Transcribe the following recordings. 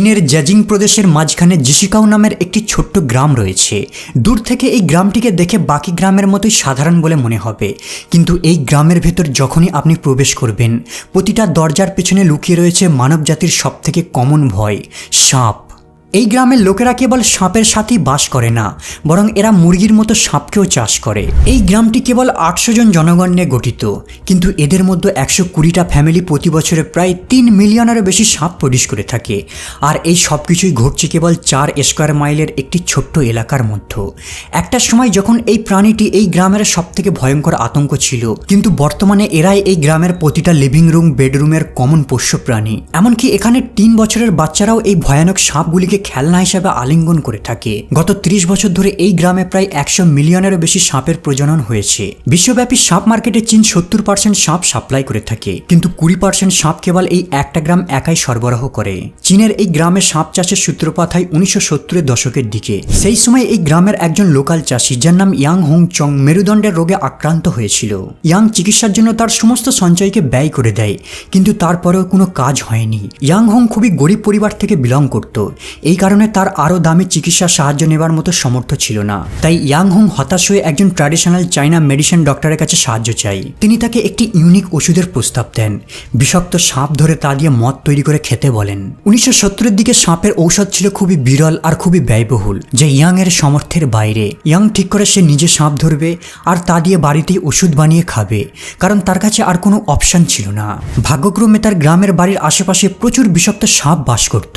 চীনের জেজিং প্রদেশের মাঝখানে জিশিকাও নামের একটি ছোট্ট গ্রাম রয়েছে। দূর থেকে এই গ্রামটিকে দেখে বাকি গ্রামের মতোই সাধারণ বলে মনে হবে, কিন্তু এই গ্রামের ভেতর যখনই আপনি প্রবেশ করবেন, প্রতিটা দরজার পেছনে লুকিয়ে রয়েছে মানবজাতির সবথেকে কমন ভয়, সাপ। এই গ্রামের লোকেরা কেবল সাপের সাথেই বাস করে না, বরং এরা মুরগির মতো সাপকেও চাষ করে। এই গ্রামটি কেবল 800 জন জনগণ নিয়ে গঠিত, কিন্তু এদের মধ্যে 120টা ফ্যামিলি প্রতি বছরে প্রায় 3 মিলিয়নেরও বেশি সাপ প্রডিউস করে থাকে। আর এই সব কিছুই ঘটছে কেবল 4 স্কোয়ার মাইলের একটি ছোট্ট এলাকার মধ্যে। একটা সময় যখন এই প্রাণীটি এই গ্রামের সবথেকে ভয়ঙ্কর আতঙ্ক ছিল, কিন্তু বর্তমানে এরাই এই গ্রামের প্রতিটা লিভিং রুম, বেডরুমের কমন পোষ্য প্রাণী। এমনকি এখানে 3 বছরের বাচ্চারাও এই ভয়ানক সাপগুলিকে খেলনা হিসেবে আলিঙ্গন করে থাকে। গত 30 বছর ধরে এই গ্রামে প্রায় 100 মিলিয়নেরও বেশি সাপের প্রজনন হয়েছে। বিশ্বব্যাপী সাপ মার্কেটে চীন 70% সাপ সাপ্লাই করে থাকে, কিন্তু 20% সাপ কেবল এই একটা গ্রাম একাই সরবরাহ করে। চীনের এই গ্রামে সাপ চাষের সূত্রপাত হয় 1970-এর দশকের দিকে। সেই সময় এই গ্রামের একজন লোকাল চাষি, যার নাম ইয়াং হোং চং, মেরুদণ্ডের রোগে আক্রান্ত হয়েছিল। ইয়াং চিকিৎসার জন্য তার সমস্ত সঞ্চয়কে ব্যয় করে দেয়, কিন্তু তারপরেও কোনো কাজ হয়নি। ইয়াং হোং খুবই গরিব পরিবার থেকে বিলং করত, এই কারণে তার আরও দামি চিকিৎসা সাহায্য নেবার মতো সামর্থ্য ছিল না। তাই ইয়াং হোং হতাশ হয়ে একজন ট্র্যাডিশনাল চাইনা মেডিসিন ডক্টরের কাছে সাহায্য চাই। তিনি তাকে একটি ইউনিক ওষুধের প্রস্তাব দেন। বিষাক্ত সাপ ধরে তা দিয়ে মদ তৈরি করে খেতে বলেন। 1970-এর দিকে সাপের ঔষধ ছিল খুবই বিরল আর খুবই ব্যয়বহুল, যা ইয়াং এর সামর্থ্যের বাইরে। ইয়াং ঠিক করে সে নিজে সাপ ধরবে আর তা দিয়ে বাড়িতেই ওষুধ বানিয়ে খাবে, কারণ তার কাছে আর কোনো অপশন ছিল না। ভাগ্যক্রমে তার গ্রামের বাড়ির আশেপাশে প্রচুর বিষাক্ত সাপ বাস করত।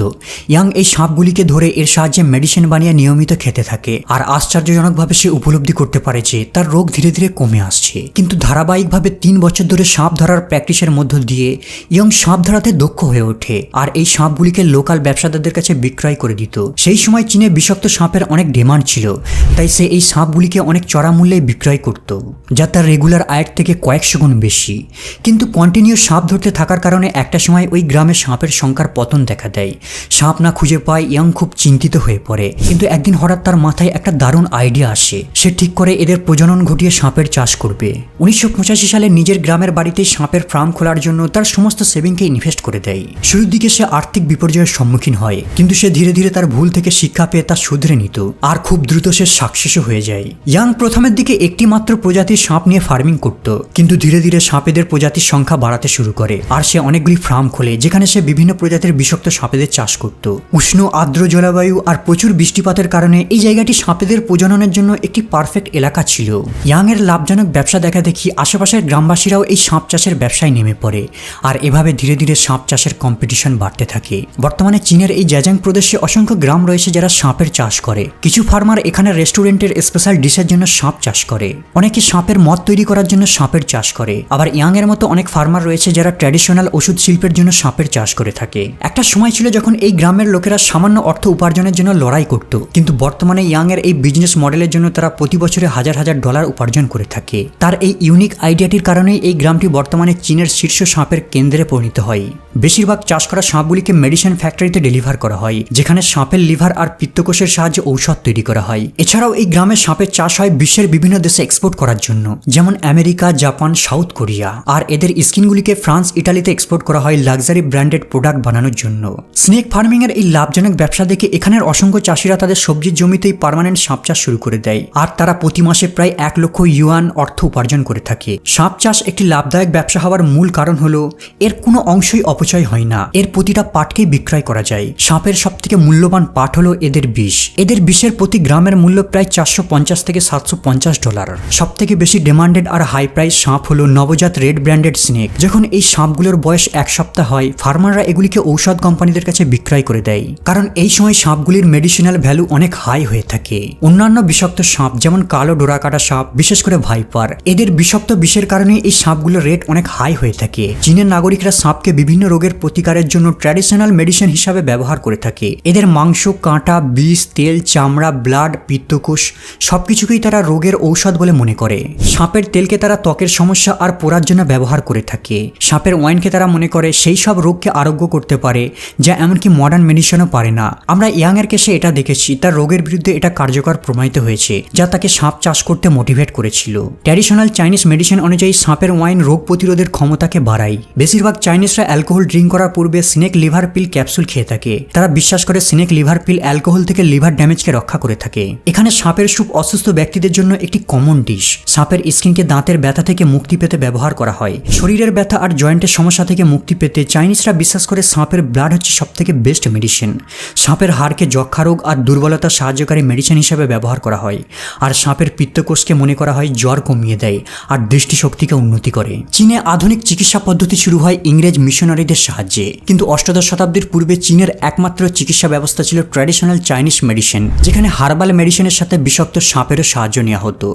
ইয়াং এই সাপগুলিকে ধরে এর সাহায্যে মেডিসিন বানিয়ে নিয়মিত খেতে থাকে, আর আশ্চর্যজনকভাবে সে উপলব্ধি করতে পারে যে তার রোগ ধীরে ধীরে কমে আসছে। কিন্তু ধারাবাহিকভাবে 3 বছর ধরে সাপ ধরার প্র্যাকটিসের মধ্য দিয়ে ইয়ং সাপ ধরাতে দক্ষ হয়ে ওঠে, আর এই সাপগুলিকে লোকাল ব্যবসাদারদের কাছে বিক্রয় করে দিত। সেই সময় চীনে বিষাক্ত সাপের অনেক ডিমান্ড ছিল, তাই সে এই সাপগুলিকে অনেক চড়া মূল্যে বিক্রয় করত, যা তার রেগুলার আয়ের থেকে কয়েকশো গুণ বেশি। কিন্তু কন্টিনিউ সাপ ধরতে থাকার কারণে একটা সময় ওই গ্রামে সাপের সংখ্যার পতন দেখা দেয়। সাপ না খুঁজে পায়, ইয়াং খুব চিন্তিত হয়ে পড়ে। কিন্তু একদিন হঠাৎ তার মাথায় একটা দারুণ আইডিয়া আসে। সে ঠিক করে এদের প্রজনন ঘটিয়ে সাপের চাষ করবে। 1985 সালে নিজের গ্রামের বাড়িতে সাপের ফার্ম খোলার জন্য তার সমস্ত সেভিংকে ইনভেস্ট করে দেয়। শুরুর দিকে সে আর্থিক বিপর্যয়ের সম্মুখীন হয়, কিন্তু সে ধীরে ধীরে তার ভুল থেকে শিক্ষা পেয়ে তা শুধরে নিত, আর খুব দ্রুত সে সাকসেসও হয়ে যায়। ইয়াং প্রথমের দিকে একটি মাত্র প্রজাতির সাপ নিয়ে ফার্মিং করত, কিন্তু ধীরে ধীরে সাপেদের প্রজাতির সংখ্যা বাড়াতে শুরু করে, আর সে অনেকগুলি ফার্ম খোলে যেখানে সে বিভিন্ন প্রজাতির বিষাক্ত সাপেদের চাষ করত। উষ্ণ আর্দ্র জলবায়ু আর প্রচুর বৃষ্টিপাতের কারণে এই জায়গাটি সাপেদের প্রজননের জন্য একটি পারফেক্ট এলাকা ছিল। ইয়াং এর লাভজনক ব্যবসা দেখা দেখি আশেপাশের গ্রামবাসীরাও এই সাপ চাষের ব্যবসায় নেমে পড়ে, আর এভাবে ধীরে ধীরে সাপ চাষের কম্পিটিশন বাড়তে থাকে। বর্তমানে চীনের এই জেজিং প্রদেশে অসংখ্য গ্রাম রয়েছে যারা সাপের চাষ করে। কিছু ফার্মার এখানে রেস্টুরেন্টের স্পেশাল ডিশের জন্য সাপ চাষ করে, অনেকে সাপের মদ তৈরি করার জন্য সাপের চাষ করে। আবার ইয়াং এর মতো অনেক ফার্মার রয়েছে যারা ট্র্যাডিশনাল ওষুধ শিল্পের জন্য সাপের চাষ করে থাকে। একটা সময় ছিল যখন এই গ্রামের লোকেরা সামান্য অর্থ উপার্জনের জন্য লড়াই করত, কিন্তু বর্তমানে ইয়াং এর এই বিজনেস মডেলের জন্য তারা প্রতি বছরে হাজার হাজার ডলার উপার্জন করে থাকে। তার এই ইউনিক আইডিয়াটির কারণেই এই গ্রামটি বর্তমানে চীনের শীর্ষ সাপের কেন্দ্রে পরিণত হয়। বেশিরভাগ চাষ করা সাপগুলিকে মেডিসিন ফ্যাক্টরিতে ডেলিভার করা হয়, যেখানে সাপের লিভার আর পিত্তকোষের সাহায্যে ঔষধ তৈরি করা হয়। এছাড়াও এই গ্রামে সাপের চাষ হয় বিশ্বের বিভিন্ন দেশে এক্সপোর্ট করার জন্য, যেমন আমেরিকা, জাপান, সাউথ কোরিয়া। আর এদের স্কিনগুলিকে ফ্রান্স, ইটালিতে এক্সপোর্ট করা হয় লাক্সারি ব্র্যান্ডেড প্রোডাক্ট বানানোর জন্য। স্নেক ফার্মিং এর এই লাভজনক ব্যবসা দেখে এখানের অসংখ্য চাষিরা তাদের সবজির জমিতেই পার্মানেন্ট সাপ চাষ শুরু করে দেয়, আর তারা প্রতি মাসে প্রায় 1 লক্ষ ইউয়ান অর্থ উপার্জন করে থাকে। সাপ চাষ একটি লাভদায়ক ব্যবসা হওয়ার মূল কারণ হলো এর কোনো অংশই অপচয় হয় না, এর প্রতিটা পাটকেই বিক্রয় করা যায়। সাপের সবথেকে মূল্যবান পাট হলো এদের বিষ। এদের বিষের প্রতি গ্রামের মূল্য প্রায় 450 থেকে 750 ডলার। সবথেকে বেশি ডিমান্ডেড আর হাই প্রাইস সাপ হলো নবজাত রেড ব্র্যান্ডেড স্নেক। যখন এই সাপগুলোর বয়স 1 সপ্তাহ হয়, ফার্মাররা এগুলিকে ঔষধ কোম্পানিদের কাছে বিক্রয় করে দেয়, কারণ এই সময় সাপগুলির মেডিসিনাল ভ্যালু অনেক হাই হয়ে থাকে। অন্যান্য বিষাক্ত সাপ যেমন কালো ডোরাকাটা সাপ, বিশেষ করে ভাইপার, এদের বিষাক্ত বিষের কারণে এই সাপগুলোর রেট অনেক হাই হয়ে থাকে। চীনের নাগরিকরা সাপকে বিভিন্ন রোগের প্রতিকারের জন্য ট্র্যাডিশনাল মেডিসিন হিসাবে ব্যবহার করে থাকে। এদের মাংস, কাঁটা, বিষ, তেল, চামড়া, ব্লাড, পিত্তকোষ সবকিছুকেই তারা রোগের ঔষধ বলে মনে করে। সাপের তেলকে তারা ত্বকের সমস্যা আর পোড়ার জন্য ব্যবহার করে থাকে। সাপের ওয়াইনকে তারা মনে করে সেই সব রোগকে আরোগ্য করতে পারে, যা এমনকি মডার্ন মেডিসিনও পারে না। না। আমরা ইয়াং এর কেসে এটা দেখেছি, তার রোগের বিরুদ্ধে এটা কার্যকর প্রমাণিত হয়েছে, যা তাকে সাপ চাষ করতে মোটিভেট করেছিল। ট্র্যাডিশনাল চাইনিজ মেডিসিন অনুযায়ী সাপের ওয়াইন রোগ প্রতিরোধের ক্ষমতাকে বাড়ায়। বেশিরভাগ চাইনিজরা অ্যালকোহল ড্রিঙ্ক করার পূর্বে স্নেক লিভার পিল ক্যাপসুল খেয়ে থাকে। তারা বিশ্বাস করে স্নেক লিভার পিল অ্যালকোহল থেকে লিভার ড্যামেজকে রক্ষা করে থাকে। এখানে সাপের স্যুপ অসুস্থ ব্যক্তিদের জন্য একটি কমন ডিশ। সাপের স্কিনকে দাঁতের ব্যথা থেকে মুক্তি পেতে ব্যবহার করা হয়। শরীরের ব্যথা আর জয়েন্টের সমস্যা থেকে মুক্তি পেতে চাইনিজরা বিশ্বাস করে সাপের ব্লাড হচ্ছে সবথেকে বেস্ট মেডিসিন। সাপের হাড়কে যক্ষা রোগ আর দুর্বলতা সাহায্যকারী মেডিসিন হিসেবে ব্যবহার করা হয়। আর সাপের পিত্তকোষকে মনে করা হয় জ্বর কমিয়ে দেয় আর দৃষ্টিশক্তিকে উন্নতি করে। চীনে আধুনিক চিকিৎসা পদ্ধতি শুরু হয় ইংরেজ মিশনারিদের সাহায্যে, কিন্তু অষ্টাদশ শতাব্দীর পূর্বে চীনের একমাত্র চিকিৎসা ব্যবস্থা ছিল ট্র্যাডিশনাল চাইনিজ মেডিসিন, যেখানে হার্বাল মেডিসিনের সাথে বিষাক্ত সাপেরও সাহায্য নেওয়া হতো।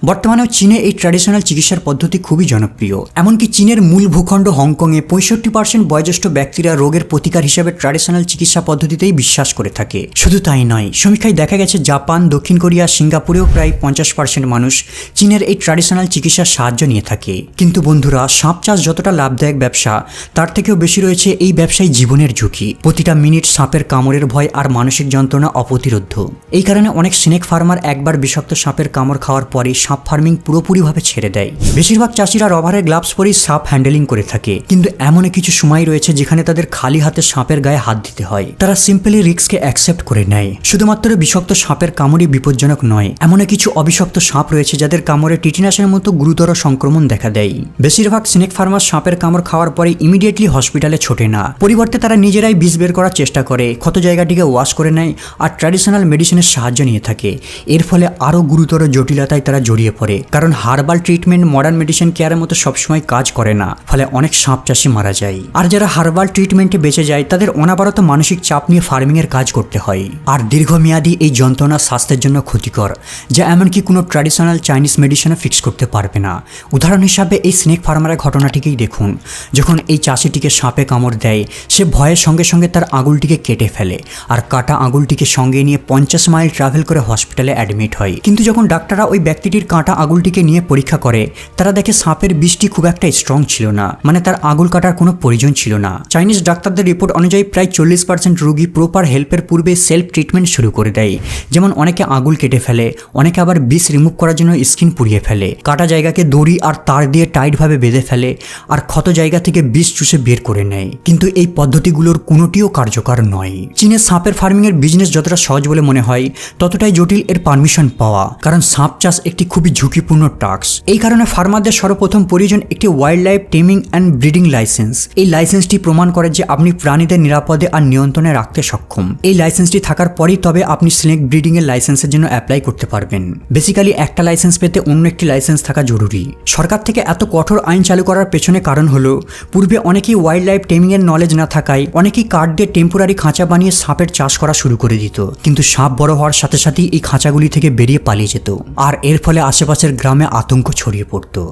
বর্তমানেও চীনে এই ট্র্যাডিশনাল চিকিৎসার পদ্ধতি খুবই জনপ্রিয়। এমনকি চীনের মূল ভূখণ্ড হংকংয়ে 65% বয়োজ্যেষ্ঠ ব্যক্তিরা রোগের প্রতিকার হিসেবে ট্র্যাডিশনাল চিকিৎসা পদ্ধতিতেই বিশ্বাস করে থাকে। শুধু তাই নয়, সমীক্ষায় দেখা গেছে জাপান, দক্ষিণ কোরিয়া, সিঙ্গাপুরেও প্রায় 50% মানুষ চীনের এই ট্র্যাডিশনাল চিকিৎসার সাহায্য নিয়ে থাকে। কিন্তু বন্ধুরা, সাপ চাষ যতটা লাভদায়ক ব্যবসা, তার থেকেও বেশি রয়েছে এই ব্যবসায় জীবনের ঝুঁকি। প্রতিটা মিনিট সাপের কামড়ের ভয় আর মানসিক যন্ত্রণা অপ্রতিরোধ্য। এই কারণে অনেক স্নেক ফার্মার একবার বিষাক্ত সাপের কামড় খাওয়ার পরই সাপ ফার্মিং পুরোপুরিভাবে ছেড়ে দেয়। বেশিরভাগ চাষিরা রবারের গ্লাভস পরেই সাপ হ্যান্ডেলিং করে থাকে, কিন্তু এমন কিছু সময় রয়েছে যেখানে তাদের খালি হাতে সাপের গায়ে হাত দিতে হয়। তারা সিম্পলি রিস্ককে অ্যাকসেপ্ট করে নেয়। শুধুমাত্র বিষাক্ত সাপের কামড়ই বিপজ্জনক নয়, এমন কিছু অবিষাক্ত সাপ রয়েছে যাদের কামড়ে টিটেনাসের মতো গুরুতর সংক্রমণ দেখা দেয়। বেশিরভাগ স্নেক ফার্মার সাপের কামড় খাওয়ার পরে ইমিডিয়েটলি হসপিটালে ছোটে না। পরিবর্তে তারা নিজেরাই বিষ বের করার চেষ্টা করে, ক্ষত জায়গাটিকে ওয়াশ করে নেয় আর ট্র্যাডিশনাল মেডিসিনের সাহায্য নিয়ে থাকে। এর ফলে আরও গুরুতর জটিলতায় তারা জড়িয়ে পড়ে, কারণ হার্বাল ট্রিটমেন্ট মডার্ন মেডিসিন কেয়ারের মতো সবসময় কাজ করে না। ফলে অনেক সাপ চাষি মারা যায়। আর যারা হার্বাল ট্রিটমেন্টে বেঁচে যায়, তাদের অনাবরত মানসিক চাপ নিয়ে ফার্মিংয়ের কাজ করতে হয়। আর দীর্ঘমেয়াদী এই যন্ত্রণা স্বাস্থ্যের জন্য ক্ষতিকর, যা এমনকি কোনো ট্র্যাডিশনাল চাইনিজ মেডিসিনও ফিক্স করতে পারবে না। উদাহরণ হিসাবে এই স্নেক ফার্মারের ঘটনাটিকেই দেখুন। যখন এই চাষিটিকে সাপে কামড় দেয়, সে ভয়ের সঙ্গে সঙ্গে তার আঙুলটিকে কেটে ফেলে আর কাটা আঙুলটিকে সঙ্গে নিয়ে 50 মাইল ট্রাভেল করে হসপিটালে অ্যাডমিট হয়। কিন্তু যখন ডাক্তাররা ওই ব্যক্তিটির কাটা আঙুলটিকে নিয়ে পরীক্ষা করে, তারা দেখে সাপের বিষটি খুব একটা স্ট্রং ছিল না, মানে তার আঙুল কাটার কোনো প্রয়োজন ছিল না। চাইনিজ ডাক্তারদের রিপোর্ট অনুযায়ী প্রায় 40% রোগী প্রপার হেল্পের পূর্বে সেলফ ট্রিটমেন্ট শুরু করে দেয়। যেমন অনেকে আঙুল কেটে ফেলে, অনেকে আবার বিষ রিমুভ করার জন্য স্কিন পুড়িয়ে ফেলে, কাটা জায়গাকে দড়ি আর তার দিয়ে টাইটভাবে বেঁধে ফেলে আর ক্ষত জায়গা থেকে বিষ চুষে বের করে নেয়। কিন্তু এই পদ্ধতিগুলোর কোনোটিও কার্যকর নয়। চীনে সাপের ফার্মিংয়ের বিজনেস যতটা সহজ বলে মনে হয়, ততটাই জটিল এর পারমিশন পাওয়া, কারণ সাপ চাষ একটি খুবই ঝুঁকিপূর্ণ টাস্ক। এই কারণে ফার্মারদের সর্বপ্রথম প্রয়োজন একটি wild life taming and breeding licence. এই লাইসেন্সটি প্রমাণ করে যে আপনি প্রাণীদের নিরাপদে আর নিয়ন্ত্রণে রাখতে সক্ষম। এই লাইসেন্সটি থাকার পরেই তবে আপনি স্নেক ব্রিডিং এর লাইসেন্সের জন্য অ্যাপ্লাই করতে পারবেন। বেসিক্যালি একটা লাইসেন্স পেতে অন্য একটি লাইসেন্স থাকা জরুরি। সরকার থেকে এত কঠোর আইন চালু করার পেছনে কারণ হলো, পূর্বে অনেকেই ওয়াইল্ড লাইফ টেমিং এর নলেজ না থাকায় অনেকেই কাঠ দিয়ে টেম্পোরারি খাঁচা বানিয়ে সাপের চাষ করা শুরু করে দিত। কিন্তু সাপ বড় হওয়ার সাথে সাথেই এই খাঁচাগুলি থেকে বেরিয়ে পালিয়ে যেত, আর এর ফলে আশেপাশের গ্রামে আতঙ্ক ছড়িয়ে পড়তো।